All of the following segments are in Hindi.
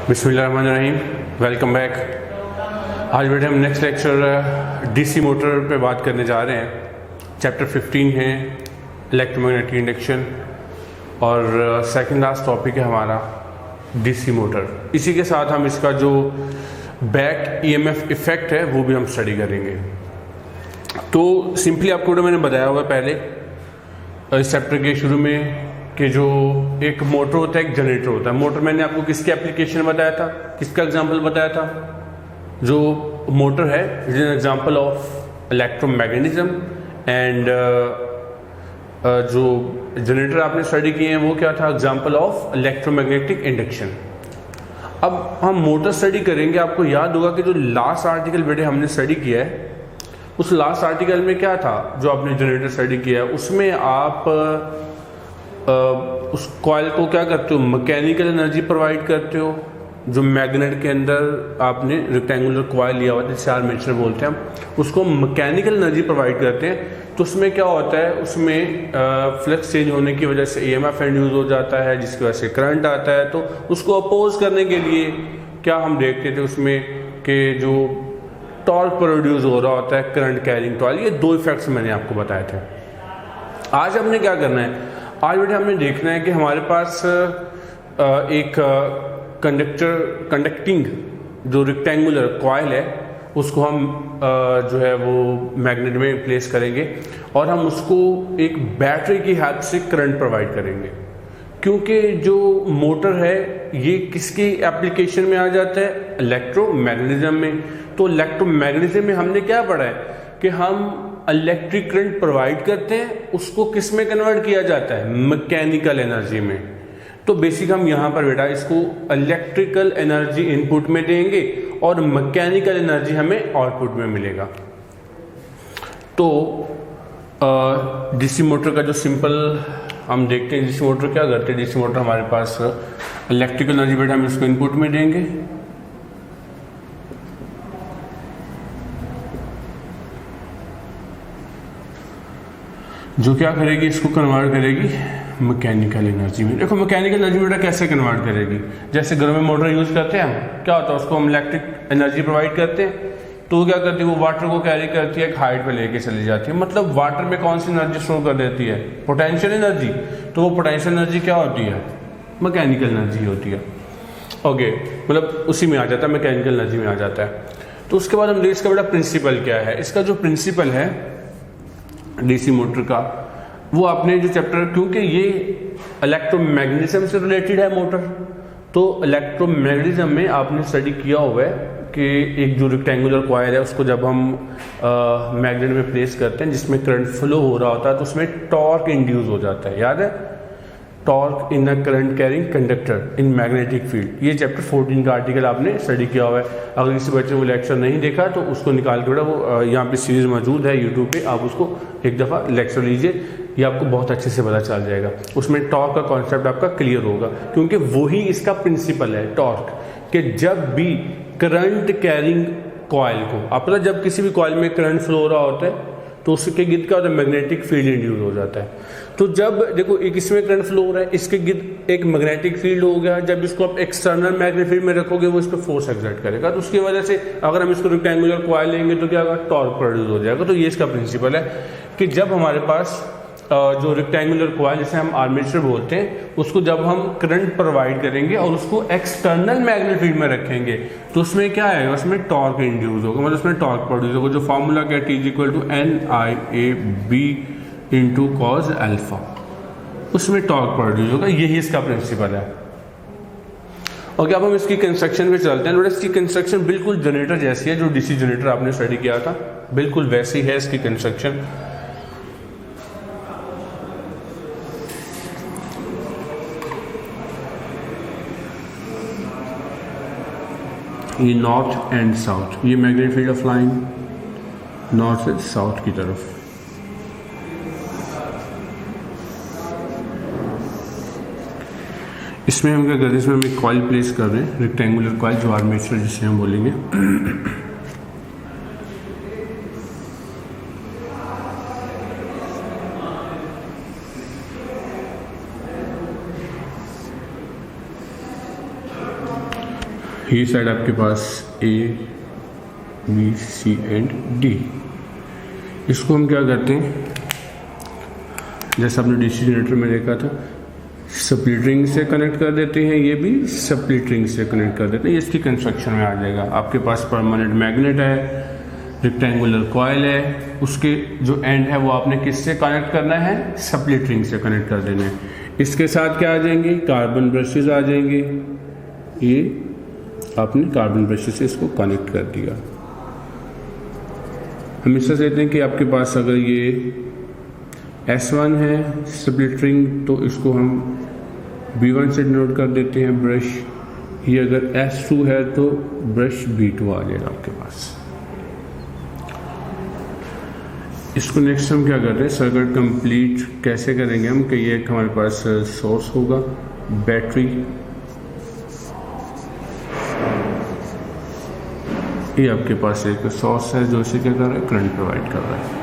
बिस्मिल्लाहिर्रहमानिर्रहीम। Welcome back. आज बेटे हम नेक्स्ट लेक्चर डीसी मोटर पे बात करने जा रहे हैं। चैप्टर 15 है इलेक्ट्रोमैग्नेटिक इंडक्शन और सेकंड लास्ट टॉपिक है हमारा डीसी मोटर। इसी के साथ हम इसका जो बैक ईएमएफ इफ़ेक्ट है वो भी हम स्टडी करेंगे। तो सिंपली आपको मैंने बताया हुआ पहले इस चैप्टर के शुरू में कि जो एक मोटर होता है, एक जनरेटर होता है। मोटर मैंने आपको किसकी एप्लीकेशन बताया था, किसका एग्जांपल बताया था? जो मोटर है is an example of electromagnetism and जो जनरेटर आपने स्टडी किए हैं वो क्या था? Example of electromagnetic induction. अब हम मोटर स्टडी करेंगे। आपको याद होगा कि जो लास्ट आर्टिकल बेटे हमने स्टडी किया है, उस लास्ट आर्टिकल में क्या था जो आपने जनरेटर स्टडी किया है, उसमें आप उस कॉइल को क्या करते हो? मैकेनिकल एनर्जी प्रोवाइड करते हो। जो मैग्नेट के अंदर आपने रेक्टेंगुलर कॉइल लिया हुआ है जिसे आर्मेचर बोलते हैं, हम उसको मैकेनिकल एनर्जी प्रोवाइड करते हैं। तो उसमें क्या होता है? उसमें फ्लक्स चेंज होने की वजह से ईएमएफ इंड्यूस हो जाता है, जिसकी वजह से करंट आता है। तो उसको अपोज करने के लिए क्या हम देखते थे उसमें कि जो टॉर्क प्रोड्यूस हो रहा होता है, करंट कैरिंग टॉर्क। ये दो इफेक्ट्स मैंने आपको बताए थे। आज हमने क्या करना है? आज बेटे हमने देखना है कि हमारे पास एक कंडक्टिंग जो रेक्टेंगुलर कॉइल है उसको हम जो है वो मैग्नेट में प्लेस करेंगे और हम उसको एक बैटरी की हेल्प से करंट प्रोवाइड करेंगे। क्योंकि जो मोटर है ये किसकी एप्लीकेशन में आ जाता है? इलेक्ट्रोमैग्नेटिज्म में। तो इलेक्ट्रोमैग्नेटिज्म में हमने क्या पढ़ा है कि हम इलेक्ट्रिक करंट प्रोवाइड करते हैं, उसको किस में कन्वर्ट किया जाता है? मैकेनिकल एनर्जी में। तो बेसिक हम यहाँ पर बेटा इसको इलेक्ट्रिकल एनर्जी इनपुट में देंगे और मैकेनिकल एनर्जी हमें आउटपुट में मिलेगा। तो डीसी मोटर का जो सिंपल हम देखते हैं, डीसी मोटर क्या करते हैं? डीसी मोटर हमारे पास इलेक्ट्रिकल एनर्जी बेटा हम इसको इनपुट में देंगे, जो क्या करेगी? इसको कन्वर्ट करेगी मैकेनिकल एनर्जी में। देखो मैकेनिकल एनर्जी बेटा कैसे कन्वर्ट करेगी? जैसे घर में मोटर यूज़ करते हैं हम, क्या होता है? उसको हम इलेक्ट्रिक एनर्जी प्रोवाइड करते हैं, तो वो क्या करती है? वो वाटर को कैरी करती है, एक हाइट पे लेके चली जाती है। मतलब वाटर में कौन सी एनर्जी स्टोर कर देती है? Potential energy. तो वो पोटेंशियल एनर्जी क्या होती है? मैकेनिकल एनर्जी होती है। ओके, मतलब उसी में आ जाता है, मैकेनिकल एनर्जी में आ जाता है। तो उसके बाद हम देखते इसका बेटा प्रिंसिपल क्या है। इसका जो प्रिंसिपल है डीसी मोटर का, वो आपने जो चैप्टर, क्योंकि ये इलेक्ट्रोमैग्नेटिज्म से रिलेटेड है मोटर, तो इलेक्ट्रोमैग्नेटिज्म में आपने स्टडी किया हुआ है कि एक जो रेक्टेंगुलर कॉइल है उसको जब हम मैग्नेट में प्लेस करते हैं जिसमें करंट फ्लो हो रहा होता है तो उसमें टॉर्क इंड्यूस हो जाता है। याद है? Torque in a current carrying conductor in magnetic field. ये चैप्टर 14 का आर्टिकल आपने स्टडी किया हुआ है। अगर किसी बच्चे ने वो लेक्चर नहीं देखा तो उसको निकाल के बेटा वो यहाँ पे सीरीज मौजूद है यूट्यूब पे, आप उसको एक दफ़ा लेक्चर लीजिए, ये आपको बहुत अच्छे से पता चल जाएगा। उसमें टॉर्क का कॉन्सेप्ट आपका क्लियर होगा, क्योंकि वही इसका प्रिंसिपल है टॉर्क, कि जब भी करंट कैरिंग कॉइल को, आप पता जब किसी भी कॉइल में करंट फ्लो हो रहा होता है तो उसके गिर्द क्या होता है? मैग्नेटिक फील्ड इंड्यूस हो जाता है। तो जब देखो एक इसमें करंट फ्लो हो रहा है, इसके गिर्द एक मैग्नेटिक फील्ड हो गया, जब इसको आप एक्सटर्नल मैग्नेटिक फील्ड में रखोगे वो इस पर फोर्स एक्सर्ट करेगा। तो उसकी वजह से अगर हम इसको रेक्टेंगुलर कॉइल लेंगे तो क्या होगा? टॉर्क प्रोड्यूस हो जाएगा। तो ये इसका प्रिंसिपल है कि जब हमारे पास जो रेक्टेंगुलर कॉइल जिसे हम आर्मेचर बोलते हैं, उसको जब हम करंट प्रोवाइड करेंगे और उसको एक्सटर्नल मैग्नेटिक फील्ड में रखेंगे तो उसमें क्या आएगा? उसमें टॉर्क इंड्यूस होगा, मतलब उसमें टॉर्क प्रोड्यूस होगा। जो फॉर्मूला क्या है? T=NIAB इंटू कॉज अल्फा, उसमें टॉर्क प्रोड्यूस होगा। यही इसका प्रिंसिपल है। ओके, अब हम इसकी कंस्ट्रक्शन पे चलते हैं। इसकी कंस्ट्रक्शन बिल्कुल जनरेटर जैसी है, जो डीसी जनरेटर आपने स्टडी किया था बिल्कुल वैसी है इसकी कंस्ट्रक्शन। ये नॉर्थ एंड साउथ, ये magnetic field of line north से साउथ की तरफ। इसमें हम क्या कर रहे हैं? इसमें हम एक कॉइल प्लेस कर रहे हैं, रेक्टेंगुलर कॉइल, जो आर्मेचर जिसे हम बोलेंगे। ये साइड आपके पास A B C and D. इसको हम क्या करते हैं, जैसे आपने डीसी जनरेटर में देखा था, स्प्लिट रिंग से कनेक्ट कर देते हैं, ये भी स्प्लिट रिंग से कनेक्ट कर देते हैं। ये इसकी कंस्ट्रक्शन में आ जाएगा। आपके पास परमानेंट मैग्नेट है, रेक्टेंगुलर कॉयल है, उसके जो एंड है वो आपने किससे कनेक्ट करना है, स्प्लिट रिंग से कनेक्ट कर देना है। इसके साथ क्या आ जाएंगे, कार्बन ब्रशेज आ जाएंगे। ये आपने कार्बन ब्रशेज से इसको कनेक्ट कर दिया। हम इससे कहते हैं कि आपके पास अगर ये S1 है स्प्लिट रिंग, तो इसको हम B1 से डिनोट कर देते हैं ब्रश। ये अगर S2 है तो ब्रश B2 आ जाएगा आपके पास। इसको नेक्स्ट हम क्या करते हैं, सर्किट कंप्लीट कैसे करेंगे हम, कि ये हमारे पास सोर्स होगा, बैटरी, ये आपके पास एक सोर्स है जो इसे क्या कर रहा है, करंट प्रोवाइड कर रहा है।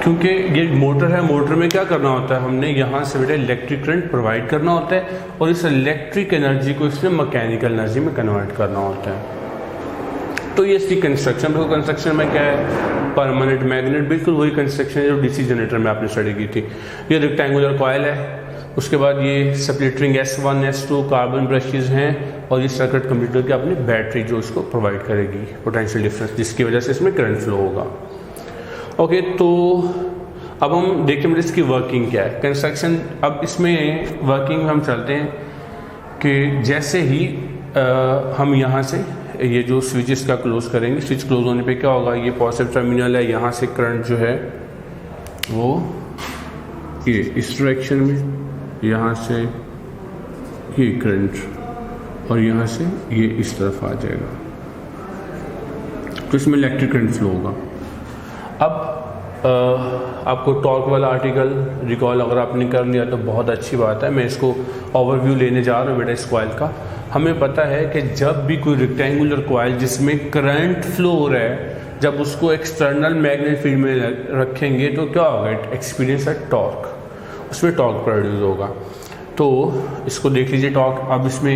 क्योंकि ये मोटर है, मोटर में क्या करना होता है, हमने यहाँ से बेटा इलेक्ट्रिक करंट प्रोवाइड करना होता है और इस इलेक्ट्रिक एनर्जी को इसने मैकेनिकल एनर्जी में कन्वर्ट करना होता है। तो ये इसकी कंस्ट्रक्शन, देखो कंस्ट्रक्शन में क्या है, परमानेंट मैग्नेट, बिल्कुल वही कंस्ट्रक्शन है जो डीसी जनरेटर में आपने स्टडी की थी। ये रेक्टेंगुलर कॉयल है, उसके बाद ये split ring S1 S2 carbon brushes हैं और ये सर्किट कंप्लीट करके अपनी बैटरी जो इसको प्रोवाइड करेगी पोटेंशियल डिफरेंस, जिसकी वजह से इसमें करंट फ्लो होगा। ओके, तो अब हम देखते हैं इसकी वर्किंग क्या है, कंस्ट्रक्शन। अब इसमें वर्किंग में हम चलते हैं कि जैसे ही हम यहाँ से ये जो स्विचेस का क्लोज करेंगे, स्विच क्लोज होने पे क्या होगा, ये पॉजिटिव टर्मिनल है, यहाँ से करंट जो है वो ये इस डायरेक्शन में, यहाँ से ये करंट और यहाँ से ये इस तरफ आ जाएगा, तो इसमें इलेक्ट्रिक करंट फ्लो होगा। अब आपको टॉर्क वाला आर्टिकल रिकॉल अगर आपने कर लिया तो बहुत अच्छी बात है। मैं इसको ओवरव्यू लेने जा रहा हूँ बेटा इस कॉइल का। हमें पता है कि जब भी कोई रेक्टेंगुलर कॉइल जिसमें करंट फ्लो हो रहा है, जब उसको एक्सटर्नल मैग्नेट फील्ड में रखेंगे तो क्या होगा, इट एक्सपीरियंस है टॉर्क, उसमें टॉर्क प्रोड्यूस होगा। तो इसको देख लीजिए टॉर्क। अब इसमें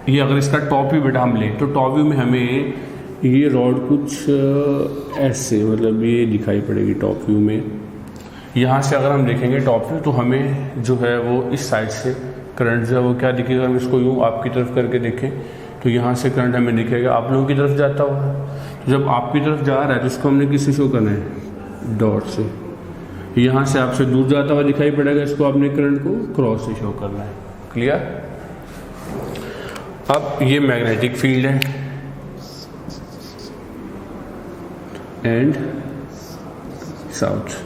ये अगर इसका टॉप व्यू बेटा हम लें तो टॉप व्यू में हमें ये रॉड कुछ ऐसे, मतलब ये दिखाई पड़ेगी टॉप व्यू में। यहाँ से अगर हम देखेंगे टॉप व्यू तो हमें जो है वो इस साइड से करंट जो है वो क्या दिखेगा, हम इसको यूँ आपकी तरफ करके देखें तो यहाँ से करंट हमें दिखेगा आप लोगों की तरफ जाता हुआ। तो जब आपकी तरफ जा रहा है तो इसको हमने किससे शो करना है, डॉट से। यहाँ से आपसे दूर जाता हुआ दिखाई पड़ेगा, इसको आपने करंट को क्रॉस से शो करना है। क्लियर। अब ये मैग्नेटिक फील्ड है एंड साउथ।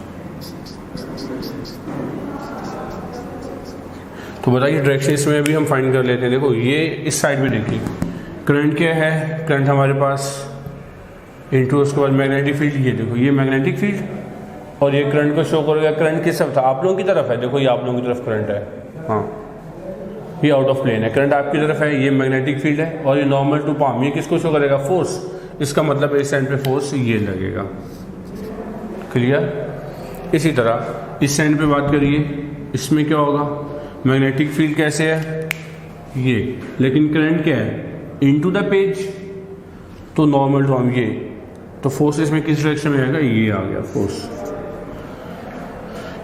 तो बताइए डायरेक्शन इसमें भी हम फाइंड कर लेते हैं। देखो ये इस साइड में देखिए करंट क्या है, करंट हमारे पास इनटू उसके बाद मैग्नेटिक फील्ड। ये देखो ये मैग्नेटिक फील्ड और ये करंट को शो करेगा। करंट किस तरफ था, आप लोगों की तरफ है। देखो ये आप लोगों की तरफ करंट है, हाँ ये आउट ऑफ प्लेन है, करंट आपकी तरफ है, ये मैग्नेटिक फील्ड है और ये नॉर्मल टू पाम। ये किसको शो करेगा, फोर्स। इसका मतलब इस एंड पे फोर्स ये लगेगा। क्लियर। इसी तरह इस एंड पे बात करिए, इसमें क्या होगा, मैग्नेटिक फील्ड कैसे है ये, लेकिन करंट क्या है इनटू द पेज, तो नॉर्मल टू हम ये, तो फोर्स इसमें किस डायरेक्शन में आएगा, ये आ गया फोर्स।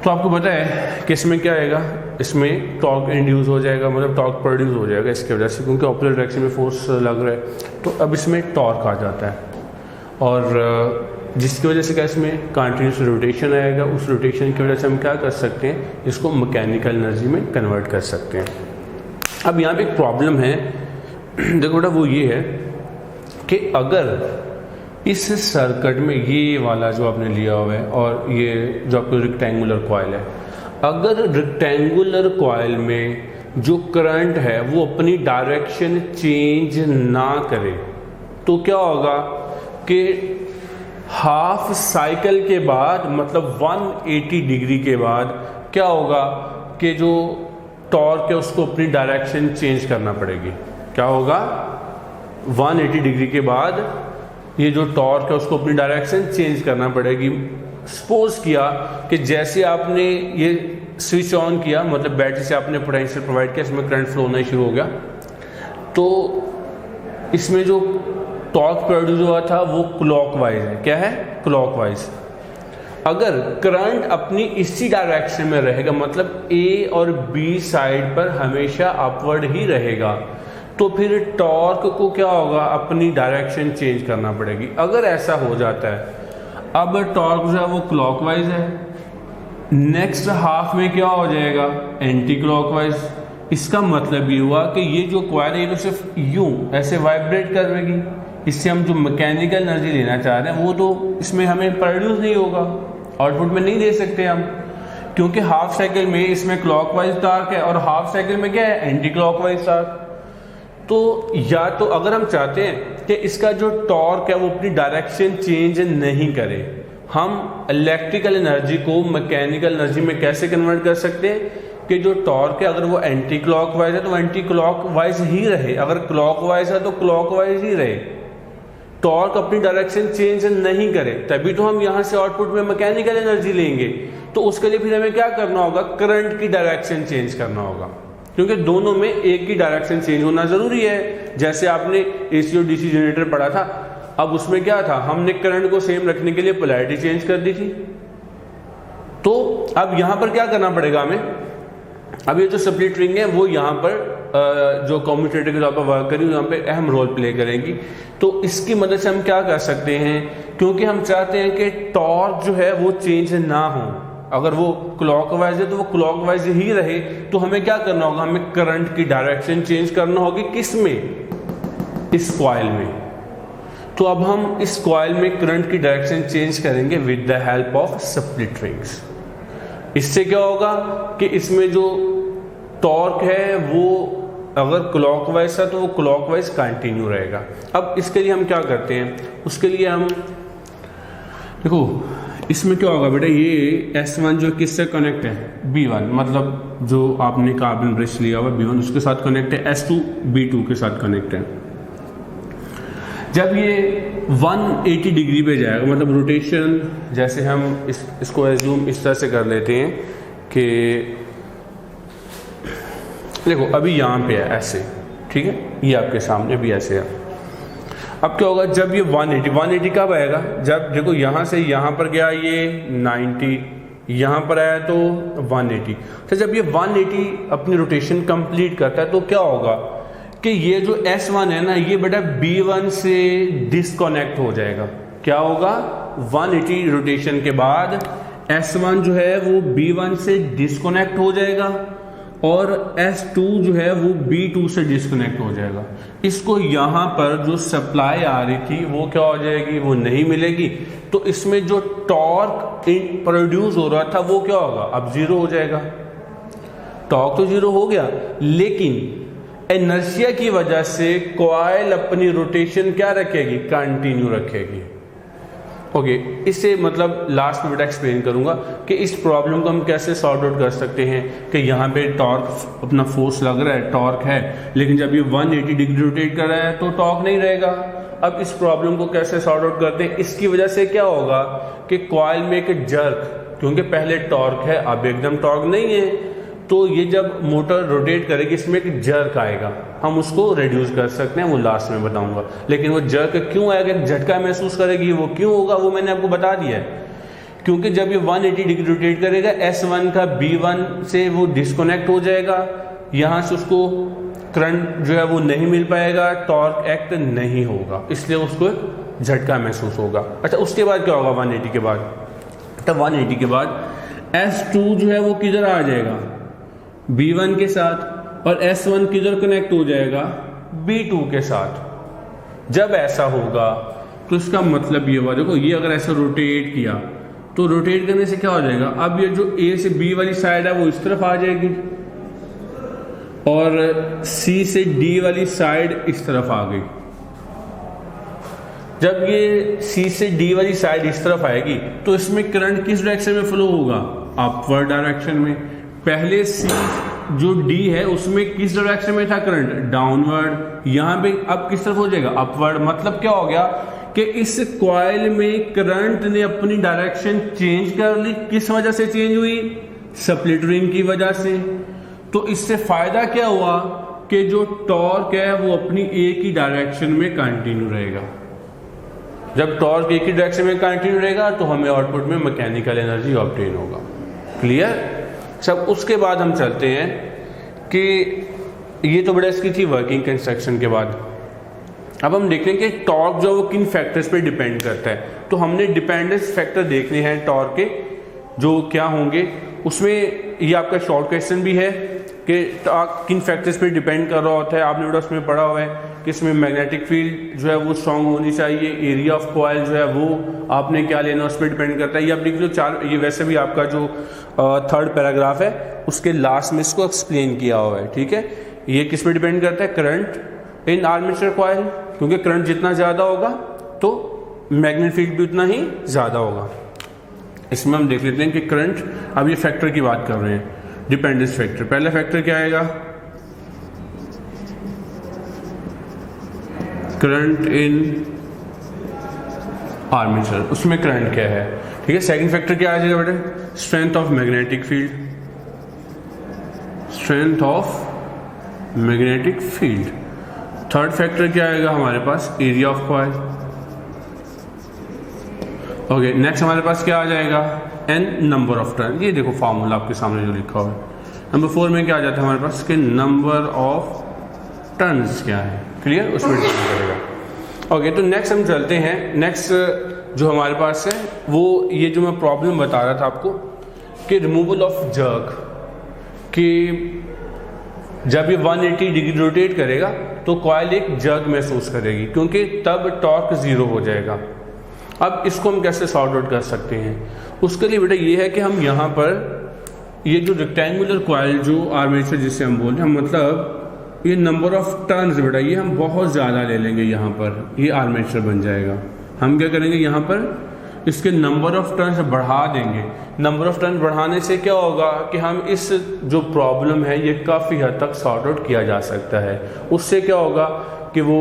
तो आपको पता है कि इसमें क्या आएगा, इसमें टॉर्क इंड्यूस हो जाएगा, मतलब टॉर्क प्रोड्यूस हो जाएगा इसकी वजह से, क्योंकि ऑपोजिट डायरेक्शन में फोर्स लग रहा है। तो अब इसमें टॉर्क आ जाता है और जिसकी वजह से क्या इसमें कंटिन्यूस रोटेशन आएगा। उस रोटेशन की वजह से हम क्या कर सकते हैं, इसको मैकेनिकल एनर्जी में कन्वर्ट कर सकते हैं। अब यहाँ पे एक प्रॉब्लम है देखो बेटा, वो ये है कि अगर इस सर्किट में ये वाला जो आपने लिया हुआ है और ये जो आपको रेक्टेंगुलर कॉइल है, अगर रेक्टेंगुलर कॉइल में जो करंट है वो अपनी डायरेक्शन चेंज ना करे तो क्या होगा कि हाफ साइकिल के बाद, मतलब 180 डिग्री के बाद क्या होगा कि जो टॉर्क है उसको अपनी डायरेक्शन चेंज करना पड़ेगी। क्या होगा, 180 डिग्री के बाद ये जो टॉर्क है उसको अपनी डायरेक्शन चेंज करना पड़ेगी। सपोज किया कि जैसे आपने ये स्विच ऑन किया, मतलब बैटरी से आपने पोटेंशियल प्रोवाइड किया, इसमें करंट फ्लो होना शुरू हो गया। तो इसमें जो टॉर्क प्रोड्यूस हुआ था वो क्लॉकवाइज है। क्या है? क्लॉकवाइज। अगर करंट अपनी इसी डायरेक्शन में रहेगा, मतलब ए और बी साइड पर हमेशा अपवर्ड ही रहेगा, तो फिर टॉर्क को क्या होगा? अपनी डायरेक्शन चेंज करना पड़ेगी। अगर ऐसा हो जाता है, अब टॉर्क जो है वो क्लॉकवाइज है, नेक्स्ट हाफ में क्या हो जाएगा? Anti clockwise. इसका मतलब ये हुआ कि ये जो कॉइल है ये तो सिर्फ यूं ऐसे वाइब्रेट करेगी, इससे हम जो मैकेनिकल एनर्जी लेना चाह रहे हैं वो तो इसमें हमें प्रोड्यूस नहीं होगा, आउटपुट में नहीं दे सकते हम, क्योंकि हाफ साइकिल में इसमें क्लॉकवाइज टॉर्क है और हाफ साइकिल में क्या है? Anti clockwise torque. तो या तो अगर हम चाहते हैं कि इसका जो टॉर्क है वो अपनी डायरेक्शन चेंज नहीं करे, हम इलेक्ट्रिकल एनर्जी को मैकेनिकल एनर्जी में कैसे कन्वर्ट कर सकते हैं कि जो टॉर्क है अगर वो एंटी क्लॉकवाइज है तो एंटी क्लॉकवाइज ही रहे, अगर क्लॉकवाइज है तो क्लॉकवाइज ही रहे, टॉर्क अपनी डायरेक्शन चेंज नहीं करे, तभी तो हम यहां से आउटपुट में मैकेनिकल एनर्जी लेंगे। तो उसके लिए फिर हमें क्या करना होगा? करंट की डायरेक्शन चेंज करना होगा, क्योंकि दोनों में एक की डायरेक्शन चेंज होना जरूरी है। जैसे आपने एसी और डीसी जनरेटर पढ़ा था, अब उसमें क्या था? हमने करंट को सेम रखने के लिए पोलैरिटी चेंज कर दी थी। तो अब यहां पर क्या करना पड़ेगा हमें? अब ये जो स्प्लिट रिंग है वो यहाँ पर जो कम्यूटेटर के तौर पर वर्क करी यहाँ पे अहम रोल प्ले करेंगी। तो इसकी मदद से हम क्या कर सकते हैं, क्योंकि हम चाहते हैं कि टॉर्क जो है वो चेंज ना हो, अगर वो क्लॉकवाइज है तो वो क्लॉकवाइज ही रहे, तो हमें क्या करना होगा? हमें करंट की डायरेक्शन चेंज करना होगी। किस में? इस कॉइल में। तो अब हम इस कॉइल में करंट की डायरेक्शन चेंज करेंगे with the help of split rings. इससे क्या होगा कि इसमें जो टॉर्क है वो अगर क्लॉकवाइज था तो वो क्लॉकवाइज कंटिन्यू रहेगा। अब इसके लिए हम क्या करते हैं? उसके लिए हम देखो इसमें क्या होगा बेटा, ये S1 जो किससे कनेक्ट है? B1, मतलब जो आपने कार्बन ब्रश लिया हुआ B1 उसके साथ कनेक्ट है, S2 B2 के साथ कनेक्ट है। जब ये 180 डिग्री पे जाएगा, मतलब रोटेशन, जैसे हम इसको एज्यूम इस तरह से कर लेते हैं कि देखो अभी यहाँ पे है ऐसे, ठीक है, ये आपके सामने भी ऐसे है। अब क्या होगा जब ये 180 कब आएगा? जब देखो यहाँ से यहाँ पर गया ये 90, यहाँ पर आया तो 180। तो जब ये 180 अपनी रोटेशन कंप्लीट करता है तो क्या होगा कि ये जो S1 है ना, ये बेटा B1 से डिस्कनेक्ट हो जाएगा। क्या होगा? 180 रोटेशन के बाद S1 जो है वो B1 से डिस्कनेक्ट हो जाएगा और S2 जो है वो B2 से डिस्कनेक्ट हो जाएगा। इसको यहाँ पर जो सप्लाई आ रही थी वो क्या हो जाएगी? वो नहीं मिलेगी। तो इसमें जो टॉर्क प्रोड्यूस हो रहा था वो क्या होगा? अब जीरो हो जाएगा। टॉर्क तो जीरो हो गया, लेकिन इनर्शिया की वजह से कॉइल अपनी रोटेशन क्या रखेगी? कंटिन्यू रखेगी। ओके, इससे मतलब लास्ट में बेटा एक्सप्लेन करूंगा कि इस प्रॉब्लम को हम कैसे सॉर्ट आउट कर सकते हैं कि यहाँ पे टॉर्क अपना फोर्स लग रहा है, टॉर्क है, लेकिन जब ये 180 डिग्री रोटेट कर रहा है तो टॉर्क नहीं रहेगा। अब इस प्रॉब्लम को कैसे सॉर्ट आउट करते हैं? इसकी वजह से क्या होगा कि कॉइल में एक जर्क, क्योंकि पहले टॉर्क है अब एकदम टॉर्क नहीं है, तो ये जब मोटर रोटेट करेगी इसमें एक जर्क आएगा, हम उसको रिड्यूस कर सकते हैं, वो लास्ट में बताऊंगा। लेकिन वो जर्क क्यों आएगा, झटका महसूस करेगी, वो क्यों होगा वो मैंने आपको बता दिया है। क्योंकि जब ये 180 डिग्री रोटेट करेगा S1 का B1 से वो डिस्कनेक्ट हो जाएगा, यहाँ से उसको करंट जो है वो नहीं मिल पाएगा, टॉर्क एक्ट नहीं होगा, इसलिए उसको झटका महसूस होगा। अच्छा, उसके बाद क्या होगा 180 के बाद? तो 180 के बाद S2 जो है वो किधर आ जाएगा? B1 के साथ, और S1 किधर कनेक्ट हो जाएगा? B2 के साथ। जब ऐसा होगा तो इसका मतलब ये हुआ, देखो ये अगर ऐसा रोटेट किया तो रोटेट करने से क्या हो जाएगा? अब ये जो A से B वाली साइड है वो इस तरफ आ जाएगी और C से D वाली साइड इस तरफ आ गई। जब ये C से D वाली साइड इस तरफ आएगी तो इसमें करंट किस डायरेक्शन में फ्लो होगा? अपवर्ड डायरेक्शन में। पहले C जो D है उसमें किस डायरेक्शन में था करंट? डाउनवर्ड। यहाँ पे अब किस तरफ हो जाएगा? अपवर्ड। मतलब क्या हो गया कि इस कॉइल में करंट ने अपनी डायरेक्शन चेंज कर ली। किस वजह से चेंज हुई? स्प्लिट रिंग की वजह से। तो इससे फायदा क्या हुआ कि जो टॉर्क है वो अपनी एक ही डायरेक्शन में कंटिन्यू रहेगा। जब टॉर्क एक ही डायरेक्शन में कंटिन्यू रहेगा तो हमें आउटपुट में मैकेनिकल एनर्जी ऑब्टेन होगा। क्लियर सब। उसके बाद हम चलते हैं कि ये तो बड़ा इसकी थी वर्किंग कंस्ट्रक्शन के बाद। अब हम देख रहे हैं कि टॉर्क जो वो किन फैक्टर्स पे डिपेंड करता है। तो हमने डिपेंडेंस फैक्टर देखने हैं टॉर्क के, जो क्या होंगे। उसमें ये आपका शॉर्ट क्वेश्चन भी है कि किन फैक्टर्स पे डिपेंड कर रहा होता है। आपने बड़ा उसमें पढ़ा हुआ है कि इसमें मैग्नेटिक फील्ड जो है वो स्ट्रांग होनी चाहिए, एरिया ऑफ कॉइल जो है वो आपने क्या लेना उस पर डिपेंड करता है। ये आप देख लो चार, ये वैसे भी आपका जो थर्ड पैराग्राफ है उसके लास्ट में इसको एक्सप्लेन किया हुआ है। ठीक है, ये किस पे डिपेंड करता है? करंट इन आर्मेचर कॉइल, क्योंकि करंट जितना ज़्यादा होगा तो मैग्नेटिक फील्ड भी उतना ही ज़्यादा होगा। इसमें हम देख लेते हैं कि करंट, अब ये फैक्टर की बात कर रहे हैं, डिपेंडेंस फैक्टर। पहला फैक्टर क्या आएगा? करंट इन आर्मेचर, उसमें करंट क्या है। ठीक है, सेकंड फैक्टर क्या आ जाएगा बेटे? Strength of magnetic field, strength of magnetic field. Third factor क्या आएगा हमारे पास? Area of coil. Okay, next हमारे पास क्या आ जाएगा? N, number of turn. ये देखो फार्मूला आपके सामने जो लिखा हुआ है। नंबर 4 में क्या आ जाता है हमारे पास? कि नंबर ऑफ टर्न्स क्या है। क्लियर, उसमें डिपेंड करेगा। ओके, तो नेक्स्ट हम चलते हैं। नेक्स्ट जो हमारे पास है वो ये जो मैं प्रॉब्लम बता रहा था आपको कि रिमूवल ऑफ जर्क, कि जब ये 180 डिग्री रोटेट करेगा तो कॉइल एक जर्क महसूस करेगी, क्योंकि तब टॉर्क 0 हो जाएगा। अब इसको हम कैसे सॉर्ट आउट कर सकते हैं? उसके लिए बेटा ये है कि हम यहाँ पर ये जो रेक्टेंगुलर कॉइल जो आर्मेचर जिसे हम बोल रहे हैं, मतलब ये नंबर ऑफ टर्न्स बेटा ये हम बहुत ज़्यादा ले लेंगे। यहाँ पर ये आर्मेचर बन जाएगा। हम क्या करेंगे? यहाँ पर इसके नंबर ऑफ टर्न्स बढ़ा देंगे। नंबर ऑफ टर्न बढ़ाने से क्या होगा कि हम इस जो प्रॉब्लम है ये काफ़ी हद तक सॉर्ट आउट किया जा सकता है। उससे क्या होगा कि वो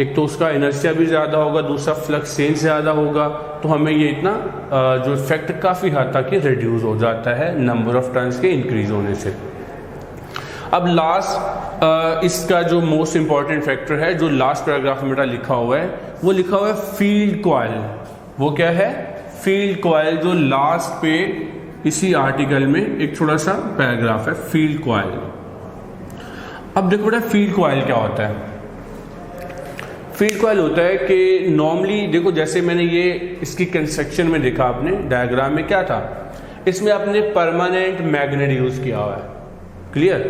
एक तो उसका इनर्शिया भी ज़्यादा होगा, दूसरा फ्लक्स चेंज ज़्यादा होगा, तो हमें ये इतना जो इफेक्ट काफ़ी हद तक ये रिड्यूस हो जाता है नंबर ऑफ टर्न्स के इंक्रीज होने से। अब लास्ट इसका जो मोस्ट इंपॉर्टेंट फैक्टर है जो लास्ट पैराग्राफ में बेटा लिखा हुआ है, वो लिखा हुआ है फील्ड कॉइल। वो क्या है? फील्ड कॉइल, जो लास्ट पे इसी आर्टिकल में एक छोटा सा पैराग्राफ है, फील्ड कॉइल। अब देखो बेटा फील्ड कॉइल क्या होता है। फील्ड कॉइल होता है कि नॉर्मली देखो, जैसे मैंने ये इसकी कंस्ट्रक्शन में देखा, आपने डायग्राम में क्या था, इसमें आपने परमानेंट मैग्नेट यूज किया हुआ है। क्लियर।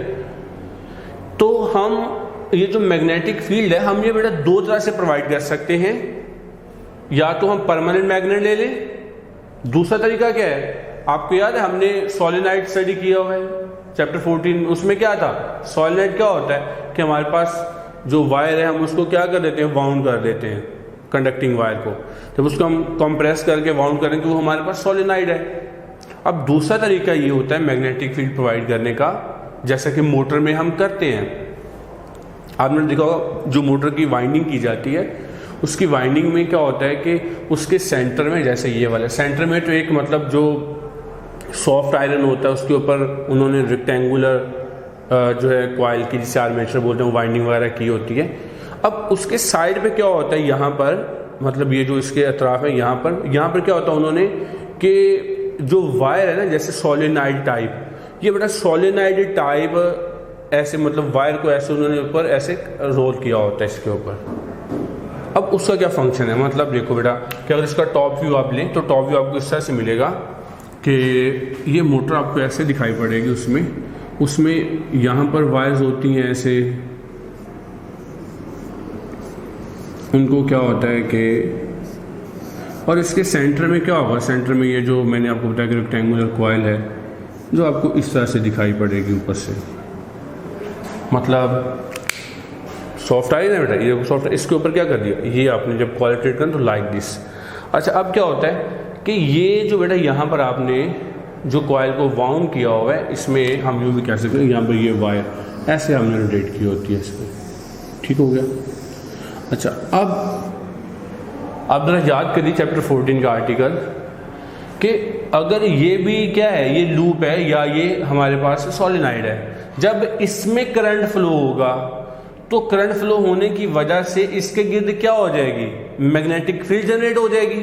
तो हम ये जो मैग्नेटिक फील्ड है हम ये बेटा दो तरह से प्रोवाइड कर सकते हैं। या तो हम परमानेंट मैग्नेट ले लें, दूसरा तरीका क्या है, आपको याद है हमने सोलेनॉइड स्टडी किया हुआ है चैप्टर 14, उसमें क्या था, सोलेनॉइड क्या होता है कि हमारे पास जो वायर है हम उसको क्या कर देते हैं, वाउंड कर देते हैं कंडक्टिंग वायर को। जब उसको हम कंप्रेस करके वाउंड करेंगे वो हमारे पास सोलेनॉइड है। अब दूसरा तरीका ये होता है मैग्नेटिक फील्ड प्रोवाइड करने का, जैसा कि मोटर में हम करते हैं। आपने देखा होगा जो मोटर की वाइंडिंग की जाती है उसकी वाइंडिंग में क्या होता है कि उसके सेंटर में, जैसे ये वाला सेंटर में, तो एक मतलब जो सॉफ्ट आयरन होता है उसके ऊपर उन्होंने रेक्टेंगुलर जो है कॉइल की, जिसे आर्मेचर बोलते हैं, वाइंडिंग वगैरह की होती है। अब उसके साइड पे क्या होता है, यहाँ पर मतलब ये जो इसके अतराफ है यहाँ पर क्या होता है उन्होंने कि जो वायर है ना, जैसे सोलेनॉइड टाइप, ये बड़ा सोलेनॉइड टाइप ऐसे मतलब वायर को ऐसे उन्होंने ऊपर ऐसे रोल किया होता है इसके ऊपर। अब उसका क्या फंक्शन है, मतलब देखो बेटा कि अगर इसका टॉप व्यू आप लें तो टॉप व्यू आपको इस तरह से मिलेगा कि ये मोटर आपको ऐसे दिखाई पड़ेगी, उसमें यहाँ पर वायर्स होती हैं ऐसे, उनको क्या होता है कि, और इसके सेंटर में क्या होगा, सेंटर में ये जो मैंने आपको बताया कि रेक्टेंगुलर कॉइल है जो आपको इस तरह से दिखाई पड़ेगी ऊपर से, मतलब सॉफ्ट आयरन है बेटा, ये सॉफ्ट, इसके ऊपर क्या कर दिया, ये आपने जब कॉइल ट्रीट करना तो लाइक दिस। अच्छा, अब क्या होता है कि ये जो बेटा यहाँ पर आपने जो कॉइल को वाउंड किया हुआ है, इसमें हम यूँ भी कह सकते हैं, यहाँ पर ये वायर ऐसे हमने रोटेट की होती है इसमें, ठीक हो गया। अच्छा, अब आप जरा याद करिए चैप्टर 14 का आर्टिकल कि अगर ये भी क्या है, ये लूप है या ये हमारे पास सोलेनॉइड है, जब इसमें करंट फ्लो होगा तो करंट फ्लो होने की वजह से इसके गिर्द क्या हो जाएगी, मैग्नेटिक फील्ड जनरेट हो जाएगी।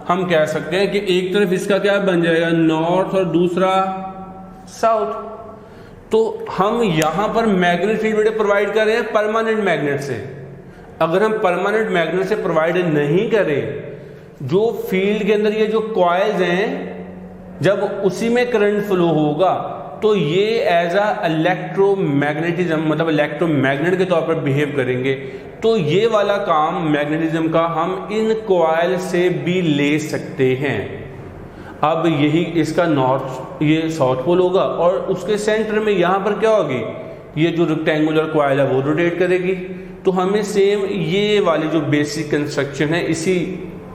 हम कह सकते हैं कि एक तरफ इसका क्या बन जाएगा, नॉर्थ, और दूसरा साउथ। तो हम यहां पर मैग्नेट फील्ड प्रोवाइड कर रहे हैं परमानेंट मैग्नेट से। अगर हम परमानेंट मैग्नेट से प्रोवाइड नहीं करें, जो फील्ड के अंदर ये जो कॉइल्स हैं, जब उसी में करंट फ्लो होगा तो ये एज अ इलेक्ट्रोमैग्नेटिज्म, मतलब इलेक्ट्रोमैग्नेट के तौर पर बिहेव करेंगे। तो ये वाला काम मैग्नेटिज्म का हम इन कॉइल से भी ले सकते हैं। अब यही इसका नॉर्थ, ये साउथ पोल होगा, और उसके सेंटर में यहां पर क्या होगी, ये जो रेक्टेंगुलर कॉइल है वो रोटेट करेगी। तो हमें सेम ये वाली जो बेसिक कंस्ट्रक्शन है, इसी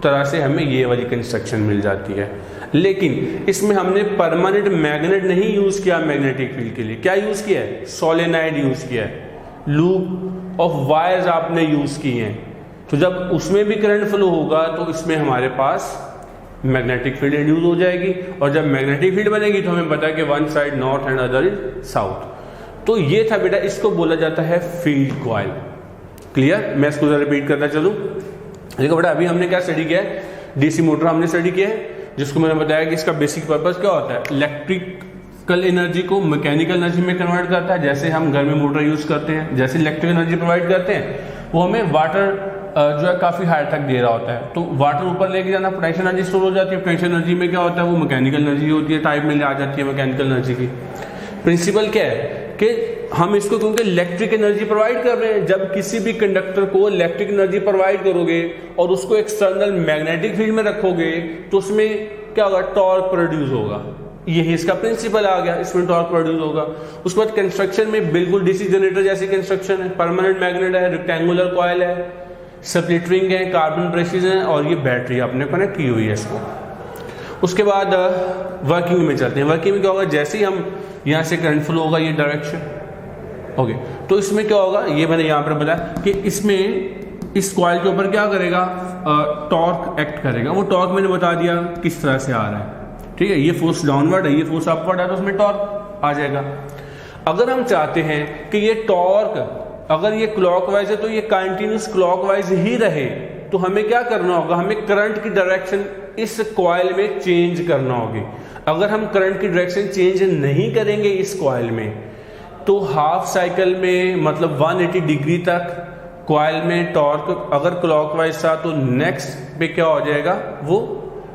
तरह से हमें ये वाली कंस्ट्रक्शन मिल जाती है। लेकिन इसमें हमने परमानेंट मैग्नेट नहीं यूज किया मैग्नेटिक फील्ड के लिए। क्या यूज किया है, सोलेनाइड यूज किया है, लूप ऑफ वायर्स आपने यूज किए हैं। तो जब उसमें भी करंट फ्लो होगा तो इसमें हमारे पास मैग्नेटिक फील्ड इंड्यूस हो जाएगी, और जब मैग्नेटिक फील्ड बनेगी तो हमें पता है कि one side north and other is south. तो ये था बेटा, इसको बोला जाता है फील्ड कॉइल। क्लियर? मैं इसको रिपीट करता चलूं। देखो बेटा, अभी हमने क्या स्टडी किया है, डीसी मोटर हमने स्टडी किया है, जिसको मैंने बताया कि इसका बेसिक पर्पस क्या होता है, इलेक्ट्रिकल एनर्जी को मैकेनिकल एनर्जी में कन्वर्ट करता है। जैसे हम घर में मोटर यूज करते हैं, जैसे इलेक्ट्रिक एनर्जी प्रोवाइड करते हैं, वो हमें वाटर जो है काफी हायर तक दे रहा होता है। तो वाटर ऊपर लेके जाना, पोटेंशियल एनर्जी स्टोर हो जाती है। पोटेंशियल एनर्जी में क्या होता है, वो मैकेनिकल एनर्जी होती है, टाइप में आ जाती है मैकेनिकल एनर्जी की। प्रिंसिपल क्या है कि हम इसको क्योंकि इलेक्ट्रिक एनर्जी प्रोवाइड कर रहे हैं, जब किसी भी कंडक्टर को इलेक्ट्रिक एनर्जी प्रोवाइड करोगे और उसको एक्सटर्नल मैग्नेटिक फील्ड में रखोगे तो उसमें क्या होगा, टॉर्क प्रोड्यूस होगा। यही इसका प्रिंसिपल आ गया, इसमें टॉर्क प्रोड्यूस होगा। उसके बाद कंस्ट्रक्शन में बिल्कुल डीसी जनरेटर जैसी कंस्ट्रक्शन है, परमानेंट मैग्नेट है, रेक्टेंगुलर कॉइल है, स्प्लिट रिंग है, कार्बन ब्रशेज हैं, और ये बैटरी आपने कनेक्ट की हुई है इसको। उसके बाद वर्किंग में चलते हैं। वर्किंग में क्या होगा, जैसे ही हम यहाँ से करंट फ्लो होगा ये डायरेक्शन, ओके, तो इसमें क्या होगा, ये मैंने यहाँ पर बताया कि इसमें इस कॉइल के ऊपर क्या करेगा, टॉर्क एक्ट करेगा। वो टॉर्क मैंने बता दिया किस तरह से आ रहा है, ठीक है। ये फोर्स डाउनवर्ड है, ये फोर्स अपवर्ड है, तो उसमें टॉर्क आ जाएगा। अगर हम चाहते हैं कि ये टॉर्क अगर ये क्लॉकवाइज है तो ये कंटिन्यूस क्लॉकवाइज ही रहे, तो हमें क्या करना होगा, हमें करंट की डायरेक्शन इस कॉइल में चेंज करना होगी। अगर हम करंट की डायरेक्शन चेंज नहीं करेंगे इस कॉइल में, तो हाफ साइकिल में मतलब 180 डिग्री तक कॉइल में टॉर्क अगर क्लॉकवाइज था तो नेक्स्ट पे क्या हो जाएगा, वो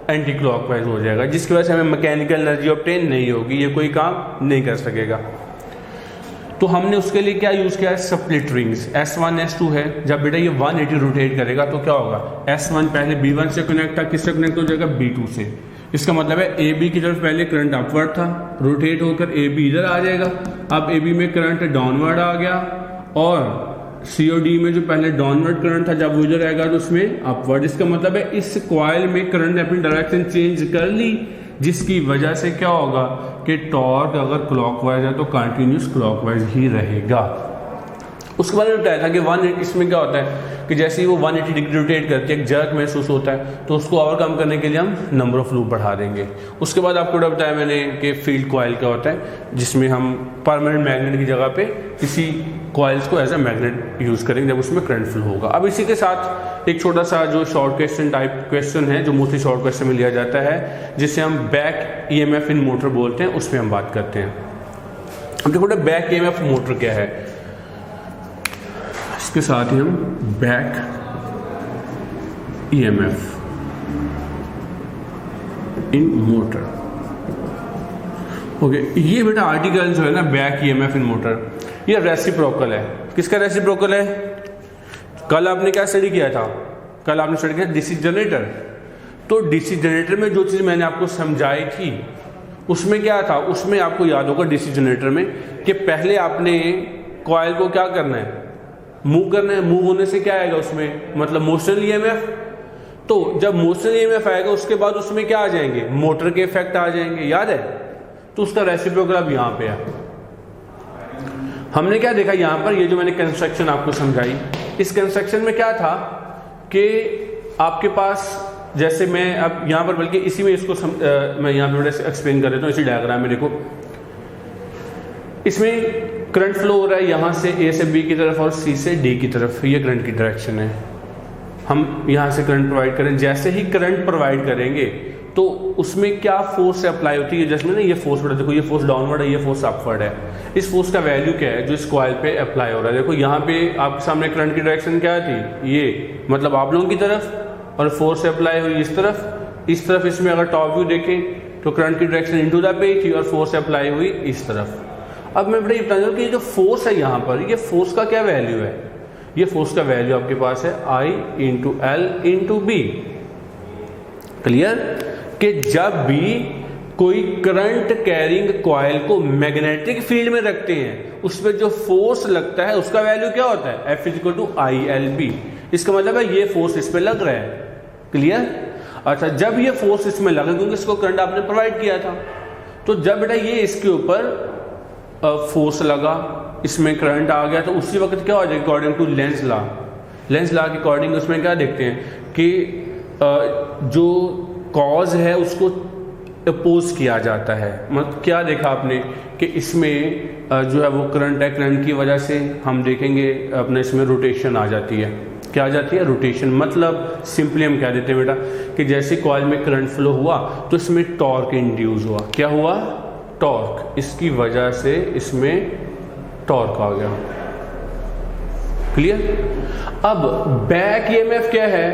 एंटी क्लॉकवाइज हो जाएगा, जिसकी वजह से हमें मैकेनिकल एनर्जी ऑब्टेन नहीं होगी, ये कोई काम नहीं कर सकेगा। तो हमने उसके लिए क्या यूज किया है, स्प्लिट रिंग्स। S1 S2 है। जब बेटा ये 180 रोटेट करेगा तो क्या होगा, S1 पहले B1 से कनेक्ट था, किससे कनेक्ट हो जाएगा, B2 से। इसका मतलब है AB की तरफ पहले करंट अपवर्ड था, रोटेट होकर AB इधर आ जाएगा। अब AB में करंट डाउनवर्ड आ गया, और COD में जो पहले डाउनवर्ड करंट था जब वो इधर आएगा तो उसमें अपवर्ड। इसका मतलब है इस कॉइल में करंट ने अपनी डायरेक्शन चेंज कर ली, जिसकी वजह से क्या होगा कि टॉर्क अगर क्लॉकवाइज है तो कंटिन्यूस क्लॉकवाइज ही रहेगा। उसके बाद बताया था कि 180 इसमें क्या होता है कि जैसे ही वो 180 डिग्री रोटेट करके एक जर्क महसूस होता है, तो उसको ओवरकम करने के लिए हम नंबर ऑफ लूप बढ़ा देंगे। उसके बाद आपको बताया मैंने कि फील्ड कॉइल क्या होता है, जिसमें हम परमानेंट मैग्नेट की जगह पे किसी कॉइल्स को एज ए मैग्नेट यूज करेंगे जब उसमें करंट फ्लो होगा। अब इसी के साथ एक छोटा सा जो शॉर्ट क्वेश्चन टाइप क्वेश्चन है, जो मोस्टली शॉर्ट क्वेश्चन में लिया जाता है, जिसे हम बैक EMF इन मोटर बोलते हैं, उसमें हम बात करते हैं। अब देखो बैक EMF मोटर क्या है, इसके साथ ही हम बैक EMF इन मोटर, ओके। ये बेटा आर्टिकल जो है ना बैक EMF इन मोटर, ये रेसिप्रोकल है। किसका रेसिप्रोकल है, कल आपने क्या स्टडी किया था, कल आपने स्टडी किया डीसी जनरेटर। तो डीसी जनरेटर में जो चीज मैंने आपको समझाई थी उसमें क्या था, उसमें आपको याद होगा डीसी जनरेटर में कि पहले आपने कॉइल को क्या करना है, मूव करना है। मूव होने से क्या आएगा उसमें, मतलब मोशनल EMF। तो जब मोशनल EMF आएगा उसके बाद उसमें क्या आ जाएंगे, मोटर के इफेक्ट आ जाएंगे, याद है। तो उसका रेसिप्रोकल अब यहाँ पे है। हमने क्या देखा यहाँ पर, ये जो मैंने कंस्ट्रक्शन आपको समझाई, इस कंस्ट्रक्शन में क्या था कि आपके पास, जैसे मैं अब यहाँ पर बल्कि इसी में इसको मैं यहाँ पे एक्सप्लेन कर देता हूँ, इसी डायग्राम में देखो। इसमें करंट फ्लो हो रहा है यहाँ से ए से बी की तरफ और सी से डी की तरफ, ये करंट की डायरेक्शन है। हम यहाँ से करंट प्रोवाइड करें, जैसे ही करंट प्रोवाइड करेंगे तो उसमें क्या फोर्स अप्लाई होती है, जैसे ना ये फोर्स बढ़ा, देखो ये फोर्स डाउनवर्ड है, ये फोर्स अपवर्ड है। इस फोर्स का वैल्यू क्या है जो इस कॉइल पे अप्लाई हो रहा है। देखो यहाँ पे आपके सामने करंट की डायरेक्शन क्या थी, ये मतलब आप लोगों की तरफ, और फोर्स अप्लाई हुई इस तरफ। इसमें अगर टॉप व्यू देखें तो करंट की डायरेक्शन इनटू द पेज थी और फोर्स अप्लाई हुई इस तरफ। अब मैं बेटा ये बताऊँ कि ये जो फोर्स है यहाँ पर, ये फोर्स का क्या वैल्यू है, ये फोर्स का वैल्यू आपके पास है I into L into B. Clear कि जब भी कोई करंट कैरिंग कॉइल को मैग्नेटिक फील्ड में रखते हैं, उस पर जो फोर्स लगता है उसका वैल्यू क्या होता है, F equal to I L B. इसका मतलब है ये फोर्स इस पे लग रहा है। क्लियर। अच्छा, जब ये फोर्स इसमें लगा, क्योंकि इसको करंट आपने प्रोवाइड किया था, तो जब बेटा ये इसके ऊपर फोर्स लगा, इसमें करंट आ गया, तो उसी वक्त क्या हो जाएगा, अकॉर्डिंग टू लेंस लॉ के अकॉर्डिंग उसमें क्या देखते हैं कि जो कॉज है उसको अपोज किया जाता है। मतलब क्या देखा आपने कि इसमें जो है वो करंट है, करंट की वजह से हम देखेंगे अपने इसमें रोटेशन आ जाती है। क्या आ जाती है, रोटेशन। मतलब सिंपली हम क्या देते हैं बेटा कि जैसे कॉइल में करंट फ्लो हुआ तो इसमें टॉर्क इंड्यूस हुआ। क्या हुआ, टॉर्क, इसकी वजह से इसमें टॉर्क आ गया। क्लियर। अब बैक ईएमएफ क्या है,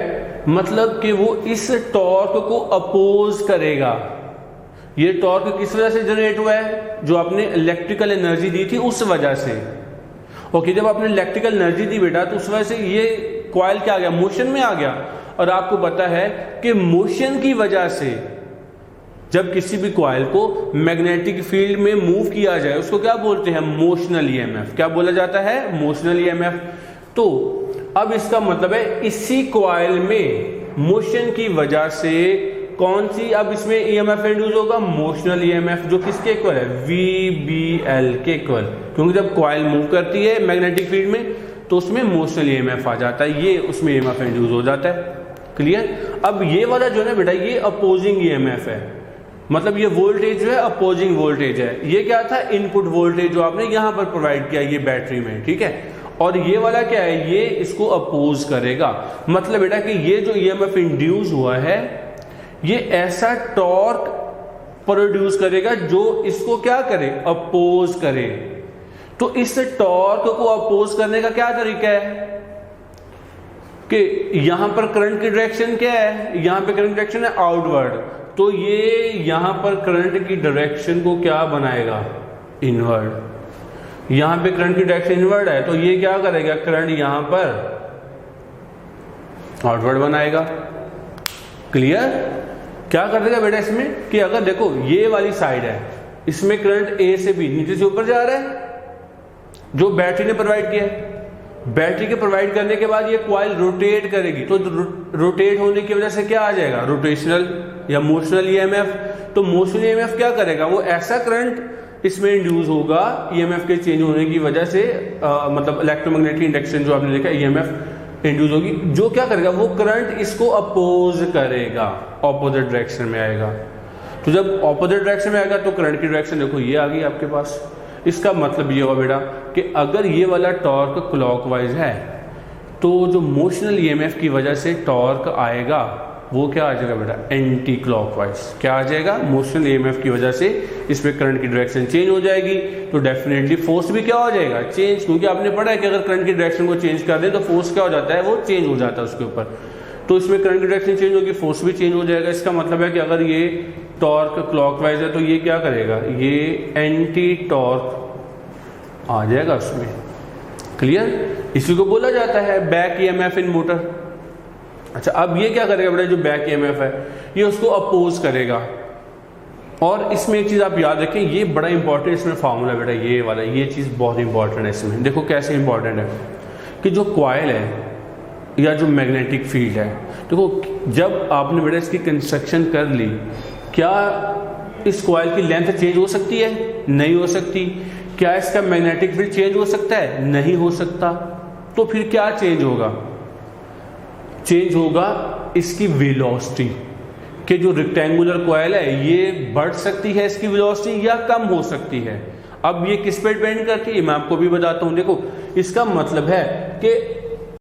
मतलब कि वो इस टॉर्क को अपोज करेगा। ये टॉर्क किस वजह से जनरेट हुआ है, जो आपने इलेक्ट्रिकल एनर्जी दी थी उस वजह से। ओके, जब आपने इलेक्ट्रिकल एनर्जी दी बेटा तो उस वजह से ये कॉइल क्या आ गया, मोशन में आ गया। और आपको पता है कि मोशन की वजह से जब किसी भी कॉइल को मैग्नेटिक फील्ड में मूव किया जाए उसको क्या बोलते हैं, मोशनल ईएमएफ। क्या बोला जाता है, मोशनल ईएमएफ। तो अब इसका मतलब है इसी कॉइल में मोशन की वजह से कौन सी, अब इसमें ईएमएफ इंड्यूस होगा, मोशनल ईएमएफ, जो किसके इक्वल है, VBL के इक्वल। क्योंकि जब कॉइल मूव करती है मैग्नेटिक फील्ड में तो उसमें मोशनल ईएमएफ आ जाता है, ये उसमें ईएमएफ इंड्यूस हो जाता है। क्लियर। अब ये वाला जो है बेटा ये अपोजिंग ईएमएफ है, मतलब ये वोल्टेज जो है अपोजिंग वोल्टेज है। ये क्या था, इनपुट वोल्टेज जो आपने यहां पर प्रोवाइड किया ये बैटरी में, ठीक है। और ये वाला क्या है, ये इसको अपोज करेगा। मतलब बेटा कि ये जो ईएमएफ इंड्यूस हुआ है ये ऐसा टॉर्क प्रोड्यूस करेगा जो इसको क्या करे, अपोज करे। तो इस टॉर्क को अपोज करने का क्या तरीका है कि यहां पर करंट की डायरेक्शन क्या है, यहां पे करंट डायरेक्शन है आउटवर्ड, तो ये यहां पर करंट की डायरेक्शन को क्या बनाएगा, इनवर्ड। यहां पे करंट की डायरेक्शन इनवर्ड है तो ये क्या करेगा, करंट यहां पर आउटवर्ड बनाएगा। क्लियर। क्या कर देगा बेटा इसमें कि अगर देखो ये वाली साइड है, इसमें करंट ए से बी नीचे से ऊपर जा रहा है जो बैटरी ने प्रोवाइड किया है। बैटरी के प्रोवाइड करने के बाद ये कॉइल रोटेट करेगी, तो रोटेट होने की वजह से क्या आ जाएगा, रोटेशनल या मोशनल ईएमएफ। तो मोशनल ईएमएफ क्या करेगा, वो ऐसा करंट इसमें इंड्यूस होगा ईएमएफ के चेंज होने की वजह से, मतलब इलेक्ट्रोमैग्नेटिक इंडक्शन जो आपने देखा ईएमएफ इंड्यूस होगी, जो क्या करेगा वो करंट इसको अपोज करेगा, ऑपोजिट डायरेक्शन में आएगा। तो जब ऑपोजिट डायरेक्शन में आएगा तो करंट की डायरेक्शन देखो ये आ गई आपके पास। इसका मतलब ये हुआ बेटा कि अगर ये वाला टॉर्क क्लॉकवाइज है तो जो मोशनल ईएमएफ की वजह से टॉर्क आएगा वो क्या आ जाएगा बेटा, एंटी क्लॉकवाइज। क्या आ जाएगा, मोशनल ईएमएफ की वजह से इस पे करंट की डायरेक्शन चेंज हो जाएगी, तो डेफिनेटली फोर्स भी क्या हो जाएगा, चेंज। क्योंकि आपने पढ़ा है कि अगर करंट की डायरेक्शन को चेंज कर दें तो फोर्स क्या हो जाता है, वो चेंज हो जाता है उसके ऊपर। तो इसमें करंट की डायरेक्शन चेंज होगी, फोर्स भी चेंज हो जाएगा। इसका मतलब है कि अगर ये टॉर्क क्लॉकवाइज है तो ये क्या करेगा, ये एंटी टॉर्क आ जाएगा उसमें। क्लियर। इसी को बोला जाता है बैक ईएमएफ इन मोटर। अच्छा, अब ये क्या करेगा बेटा, जो बैक ईएमएफ है ये उसको अपोज करेगा। और इसमें एक चीज आप याद रखें, ये बड़ा इंपॉर्टेंट इसमें फार्मूला बेटा, ये वाला, ये चीज बहुत इंपॉर्टेंट है इसमें। देखो कैसे इंपॉर्टेंट है कि जो कॉइल है या जो मैग्नेटिक फील्ड है, देखो जब आपने बेटा इसकी कंस्ट्रक्शन कर ली, क्या इस कॉइल की लेंथ चेंज हो सकती है, नहीं हो सकती। क्या इसका मैग्नेटिक फील्ड चेंज हो सकता है, नहीं हो सकता। तो फिर क्या चेंज होगा, चेंज होगा इसकी वेलोसिटी, कि जो रेक्टेंगुलर कॉइल है ये बढ़ सकती है इसकी वेलोसिटी या कम हो सकती है। अब ये किस पे डिपेंड करती है मैं आपको भी बताता हूँ। देखो इसका मतलब है कि